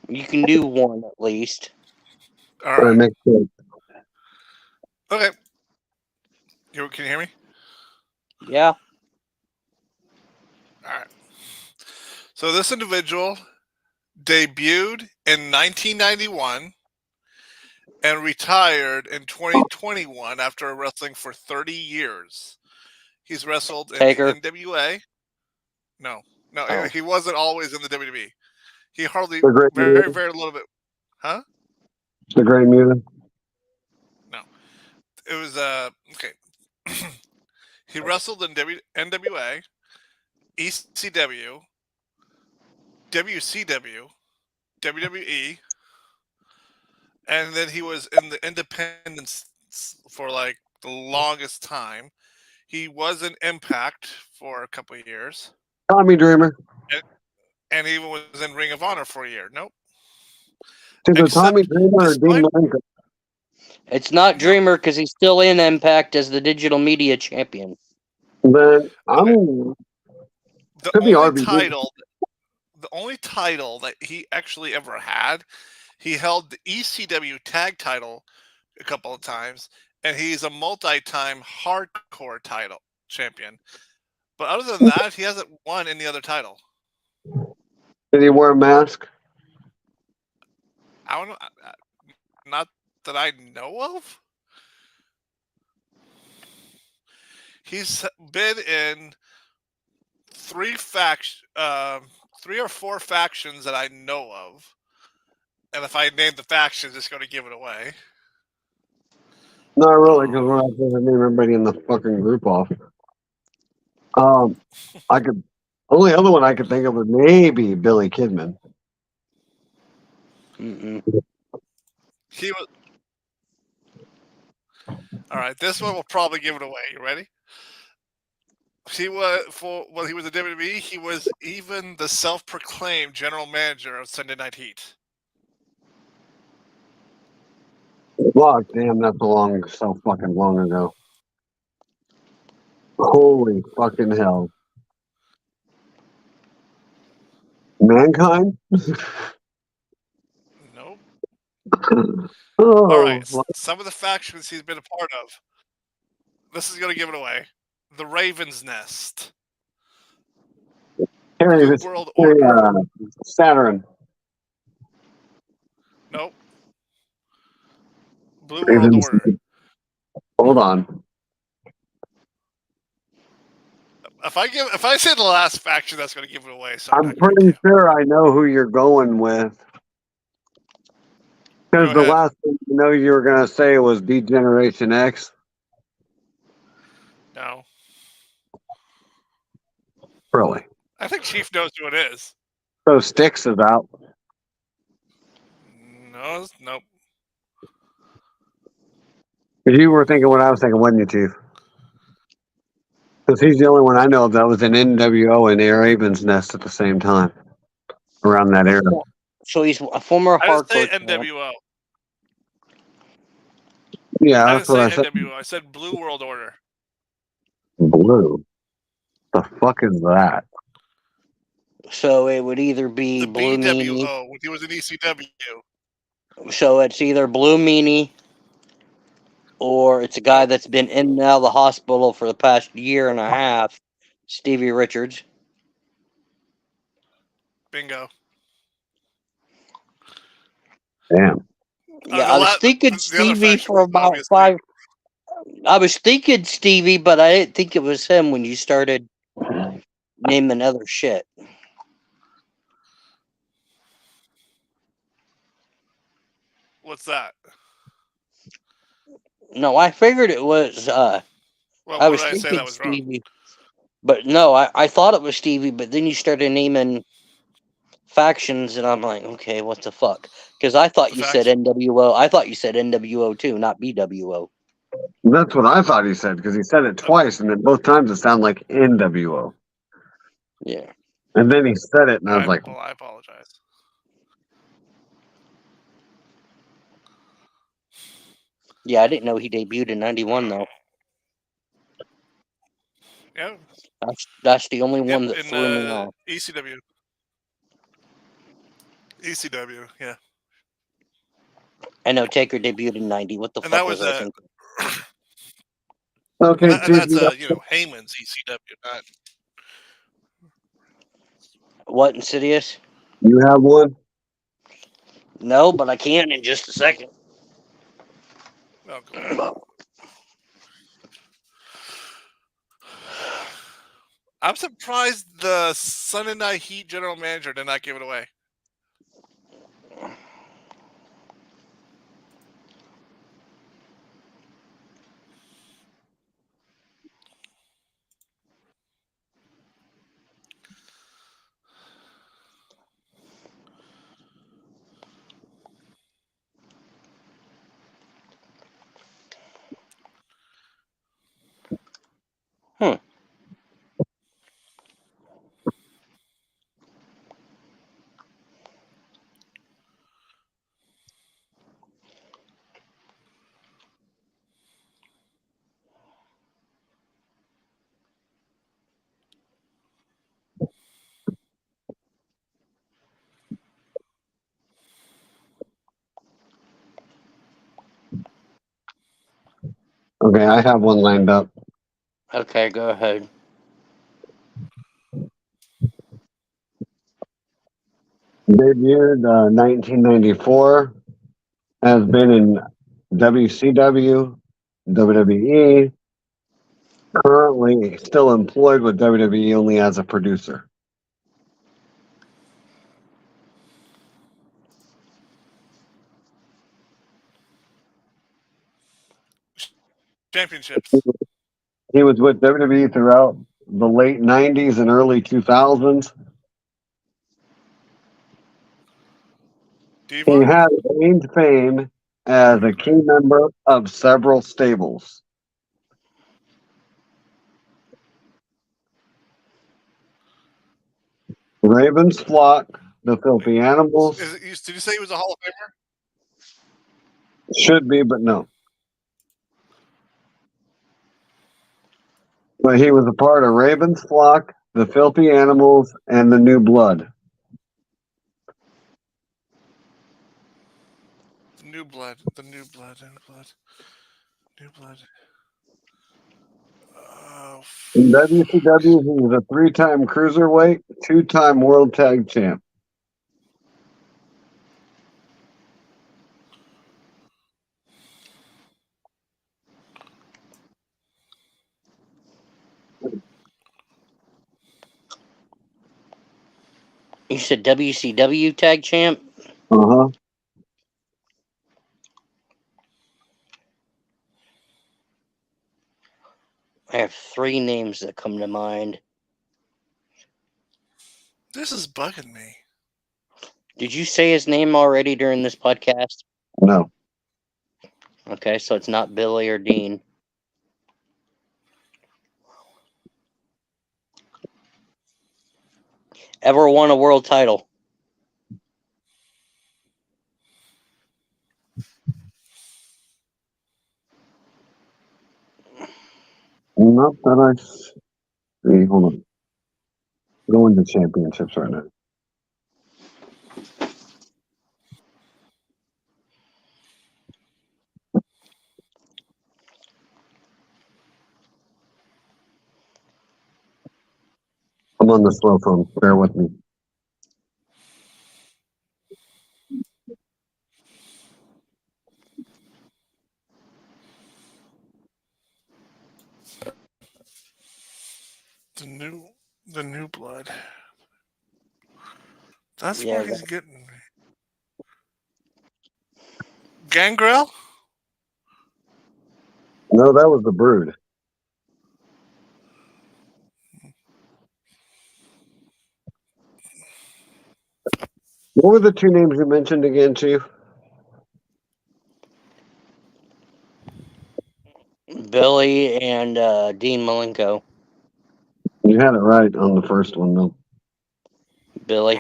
You can do one at least. All right. Make sure. Okay. Can you hear me? Yeah. All right. So this individual debuted in 1991 and retired in 2021 after wrestling for 30 years. He's wrestled in Taker. the NWA. No, Oh. he wasn't always in the WWE. He hardly, The Great very, Mutant. very little bit. Huh? The Great Mutant. No. It was, okay. He wrestled in NWA, ECW, WCW, WWE, and then he was in the independents for like the longest time. He was in Impact for a couple of years, Tommy Dreamer. and he was in Ring of Honor for a year. Nope. Either Except Tommy Dreamer or Dean despite- Malenko. It's not Dreamer because he's still in Impact as the digital media champion. Then I'm. The Could be only RVD. the only title that he actually ever had, he held the ECW tag title a couple of times, and he's a multi-time hardcore title champion. But other than that, he hasn't won any other title. Did he wear a mask? I don't know. Not that I know of. He's been in three or four factions that I know of. And if I name the factions, it's going to give it away. Not really, because we're not supposed to name everybody in the fucking group off. I could. Only other one I could think of was maybe Billy Kidman. Mm-mm. He was. All right, this one will probably give it away. You ready? He was when he was in WWE. He was even the self-proclaimed general manager of Sunday Night Heat. Fuck, damn, that's so fucking long ago. Holy fucking hell. Mankind? Nope. Oh, All right, some of the factions he's been a part of. This is going to give it away. The Raven's Nest. Blue World Order. Saturn. Nope. Blue World Order. Hold on. If I say the last faction, that's going to give it away. So I'm pretty sure I know who you're going with. Because the last thing you know you were going to say was D-Generation X. No. Really? I think Chief knows who it is. So Styx is out. No, nope. You were thinking what I was thinking, wasn't you, Chief? Because he's the only one I know of that was in NWO and Air Raven's Nest at the same time. Around that era. So he's a former I didn't say hardcore. NWO. Yeah, I that's what I didn't said. say NWO. I said Blue World Order. Blue? The fuck is that? So it would either be The Blue Meanie. BWO, when he was in ECW. So it's either Blue Meanie or it's a guy that's been in and out of the hospital for the past year and a half, Stevie Richards. Bingo. Damn. Yeah, I was thinking the other Stevie faction for was about obviously 5. I was thinking Stevie, but I didn't think it was him when you started naming other shit. What's that? No, I figured it was. Well, I what was did I say thinking that was wrong? Stevie, but no, I thought it was Stevie. But then you started naming factions, and I'm like, okay, what the fuck? Because I thought you said NWO. I thought you said NWO too, not BWO. That's what I thought he said because he said it twice, and then both times it sounded like NWO. Yeah. And then he said it, and I was like, I apologize. Yeah, I didn't know he debuted in '91 though. Yeah. That's the only one that in threw me off. ECW. ECW, yeah. I know Taker debuted in '90. What the And fuck that was I thinking? okay, and that's Heyman's ECW, not. What, Insidious? you have one? No, but I can in just a second. Oh, cool. I'm surprised the Sunday Night Heat general manager did not give it away. Okay, I have one lined up. Okay, go ahead. Debuted 1994, has been in WCW, WWE, currently still employed with WWE only as a producer. Championships. He was with WWE throughout the late 90s and early 2000s. He Diva? has gained fame as a key member of several stables. Ravens Flock, the Filthy Animals, Did you say he was a Hall of Famer? should be, but no. But he was a part of Ravens Flock, the Filthy Animals, and the New Blood. The New Blood. New Blood. Oh, In WCW, he was a 3-time cruiserweight, 2-time world tag champ. You said WCW tag champ? Uh-huh. I have 3 names that come to mind. this is bugging me. Did you say his name already during this podcast? No. Okay, so it's not Billy or Dean. Ever won a world title? Not that I see. Hold on. Going to championships right now. I'm on the slow phone. Bear with me. The new blood. That's Yeah, where he's getting me. Gangrel? No, that was the Brood. What were the two names you mentioned again, Chief? Billy and Dean Malenko. You had it right on the first one, though. Billy.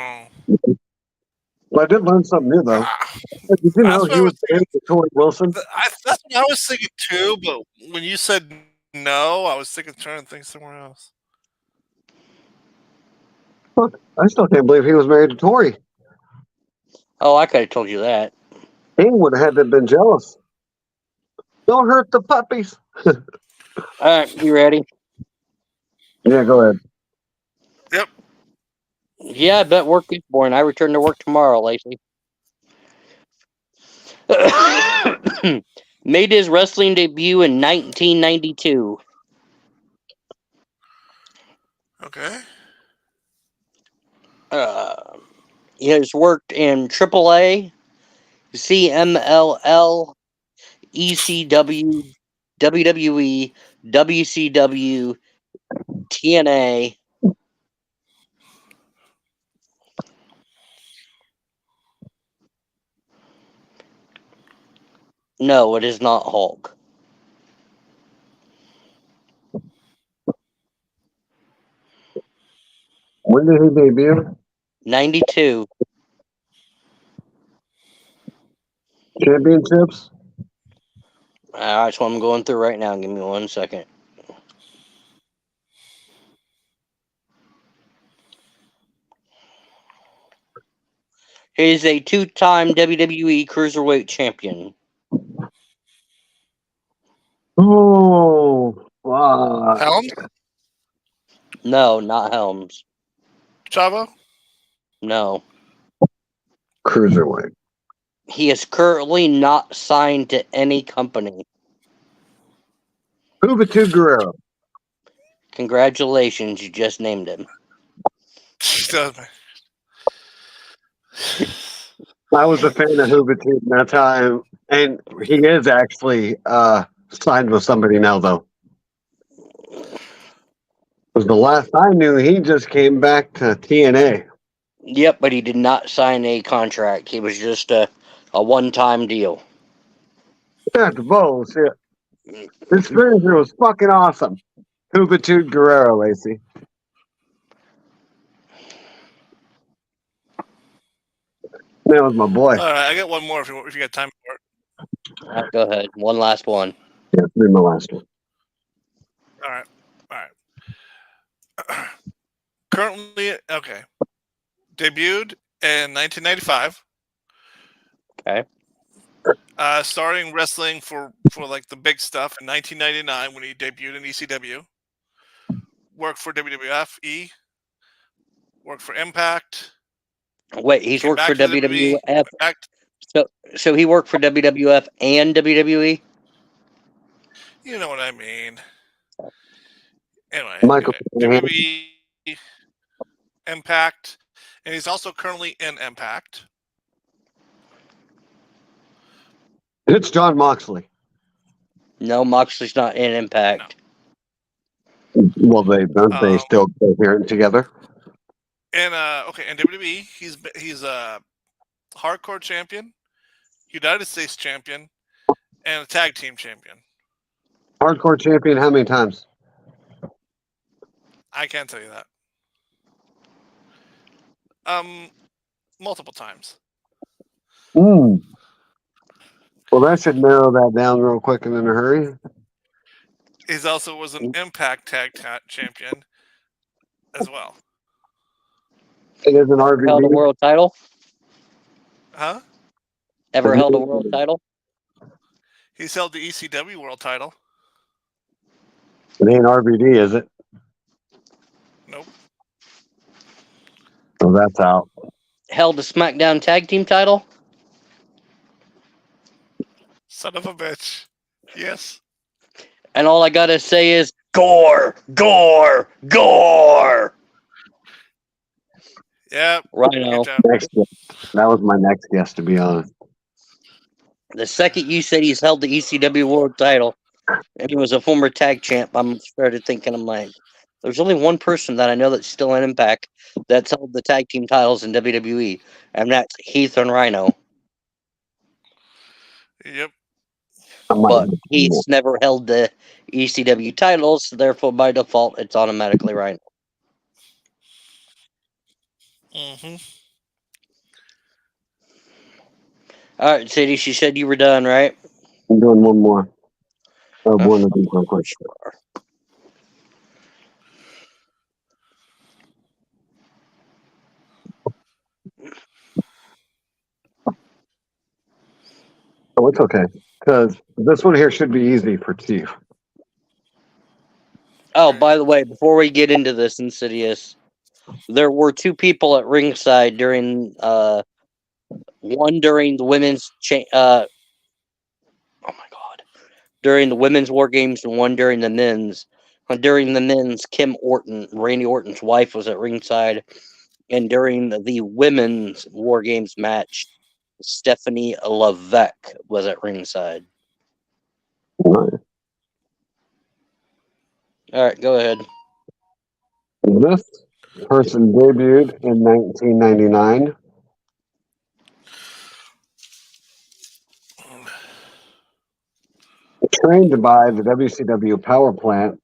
Well, I did learn something new, though. Did you know That's what he I was was married thinking. to Tori Wilson? That's what I was thinking too, but when you said no, I was trying to think somewhere else. Fuck, I still can't believe he was married to Tori. Oh, I could have told you that. He would have had to have been jealous. Don't hurt the puppies. All right, you ready? Yeah, go ahead. Yep. Yeah, I bet work is boring. I return to work tomorrow, Lacey. Made his wrestling debut in 1992. Okay. He has worked in AAA, CMLL, ECW, WWE, WCW, TNA. No, it is not Hulk. When did he debut? 92. Championships? That's what I'm going through right now. Give me 1 second. He is a two-time WWE Cruiserweight Champion. Oh, fuck. Helms? No, not Helms. Chavo? No. Cruiserweight. He is currently not signed to any company. Juventud Guerrero. Congratulations, you just named him. I was a fan of Juventud in that time, and he is actually signed with somebody now, though. Because the last I knew, he just came back to TNA. Yep, but he did not sign a contract. He was just a one-time deal. That's bullshit. This finisher was fucking awesome. Juventud Guerrero, Lacey. That was my boy. All right, I got one more if you got time for it. All right, go ahead. One last one. Yeah, this is my last one. All right. Currently, okay. Debuted in 1995. Okay. Starting wrestling for like the big stuff in 1999 when he debuted in ECW. Worked for WWF, worked for Impact. Wait, he's worked for WWF. Back So he worked for WWF and WWE? you know what I mean. Anyway, Michael. WWE, Impact, and he's also currently in Impact. It's John Moxley. No, Moxley's not in Impact. No. Well, they still coherent together. And in WWE, he's a hardcore champion, United States champion, and a tag team champion. Hardcore champion, how many times? I can't tell you that. Multiple times. Well, that should narrow that down real quick and in a hurry. He's also was an Impact Tag Champion as well. It is an RVD. Held a world title? Huh? Ever held a world title? He's held the ECW world title. It ain't RVD, is it? Nope. So that's out. held the SmackDown Tag Team title. Son of a bitch. Yes. And all I gotta say is gore, gore, gore. Yep. Rhino. Good job. Next, that was my next guess, to be honest. The second you said he's held the ECW World Title, and he was a former tag champ, I'm started thinking, I'm like, there's only one person that I know that's still in Impact that's held the tag team titles in WWE, and that's Heath and Rhino. Yep. I might But have Heath's never held the ECW titles, so therefore by default it's automatically Rhino. Mm-hmm. All right, Sadie, she said you were done, right? I'm doing one more. One of these real Of quick. course you are. Oh, it's okay. Because this one here should be easy for Chief. Oh, by the way, before we get into this, Insidious, there were two people at ringside during one during the women's oh my god, during the women's war games and one during the men's. During the men's, Kim Orton, Randy Orton's wife, was at ringside, and during the women's war games match, Stephanie Levesque was at ringside. Right. All right, go ahead. This person debuted in 1999. Trained by the WCW power plant.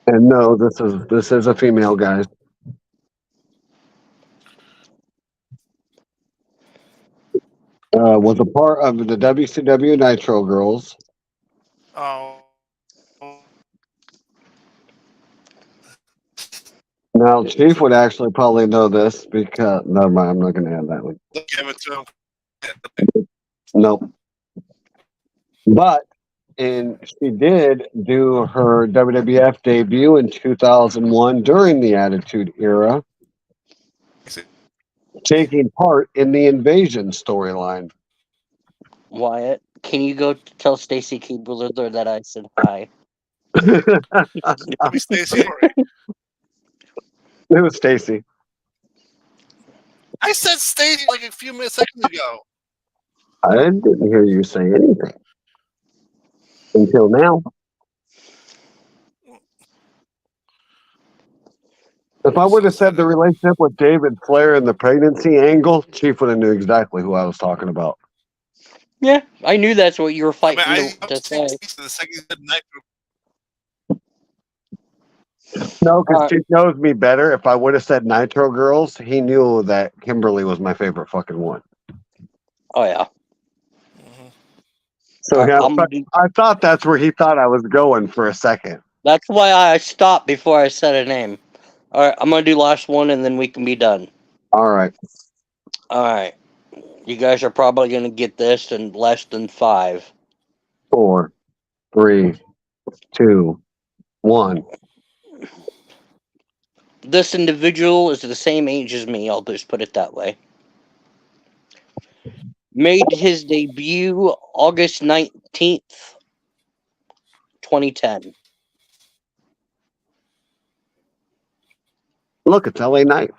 And no, this is a female, guys. Was a part of the WCW Nitro Girls. Oh. Now, Chief would actually probably know this because never mind. I'm not going to add that one. Give it to him. Nope. But she did do her WWF debut in 2001 during the Attitude Era, taking part in the Invasion storyline. Wyatt, can you go tell Stacy Keebler that I said hi? Be Stacy. It was Stacy. I said Stacy like a few seconds ago. I didn't hear you say anything until now. If I would have said the relationship with David Flair and the pregnancy angle, Chief would have knew exactly who I was talking about. Yeah, I knew that's what you were fighting I to say. The second you said Nitro. No, because Chief knows me better. If I would have said Nitro Girls, he knew that Kimberly was my favorite fucking one. Oh yeah. Mm-hmm. So I thought that's where he thought I was going for a second. That's why I stopped before I said a name. All right, I'm gonna do last one and then we can be done. All right. All right. You guys are probably gonna get this in less than 5. 4, 3, 2, 1. This individual is the same age as me. I'll just put it that way. Made his debut August 19th, 2010. Look, it's LA Knight.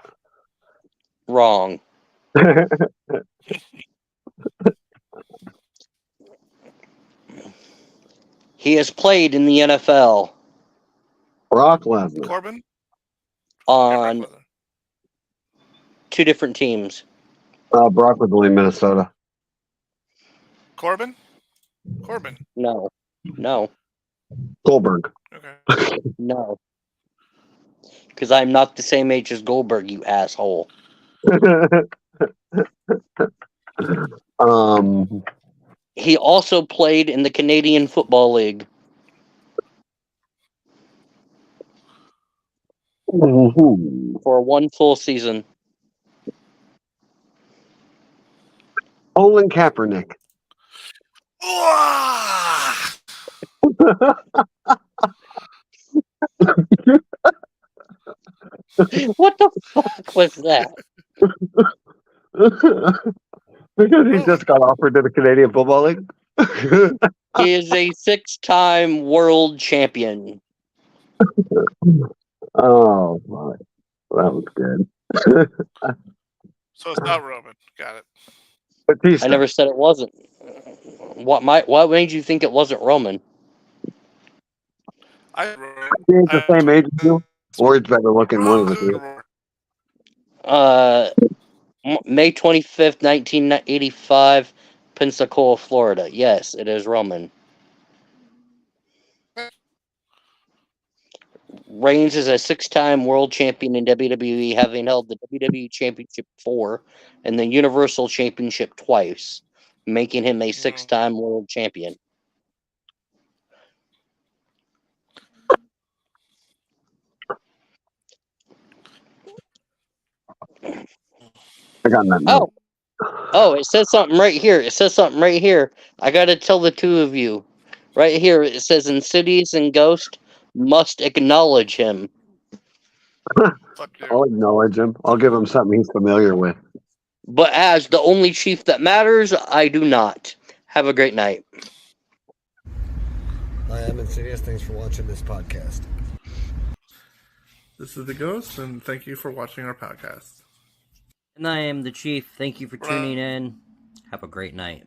Wrong. He has played in the NFL Brock Lesnar. Corbin? on 2 different teams. Brock was only Minnesota. Corbin? No. Goldberg. Okay. No. Because I'm not the same age as Goldberg, you asshole. He also played in the Canadian Football League. For 1 full season. Colin Kaepernick. What the fuck was that? Because he just got offered to the Canadian Football League. He is a 6-time world champion. Oh, my. That was good. So it's not Roman. Got it. Batista. I never said it wasn't. What made you think it wasn't Roman? I He ain't the same age as you, or he's better looking, one of the two. May 25th, 1985, Pensacola, Florida. Yes, it is Roman. Reigns is a 6-time world champion in WWE, having held the WWE Championship 4 and the Universal Championship twice, making him a 6-time world champion. I got nothing. Oh, it says something right here. I gotta tell the two of you. Right here, it says Insidious and Ghost must acknowledge him. Fuck you. I'll acknowledge him. I'll give him something he's familiar with. But as the only chief that matters, I do not. Have a great night. I am Insidious. Thanks for watching this podcast. This is the Ghost, and thank you for watching our podcast. And I am the Chief. Thank you for tuning in. Have a great night.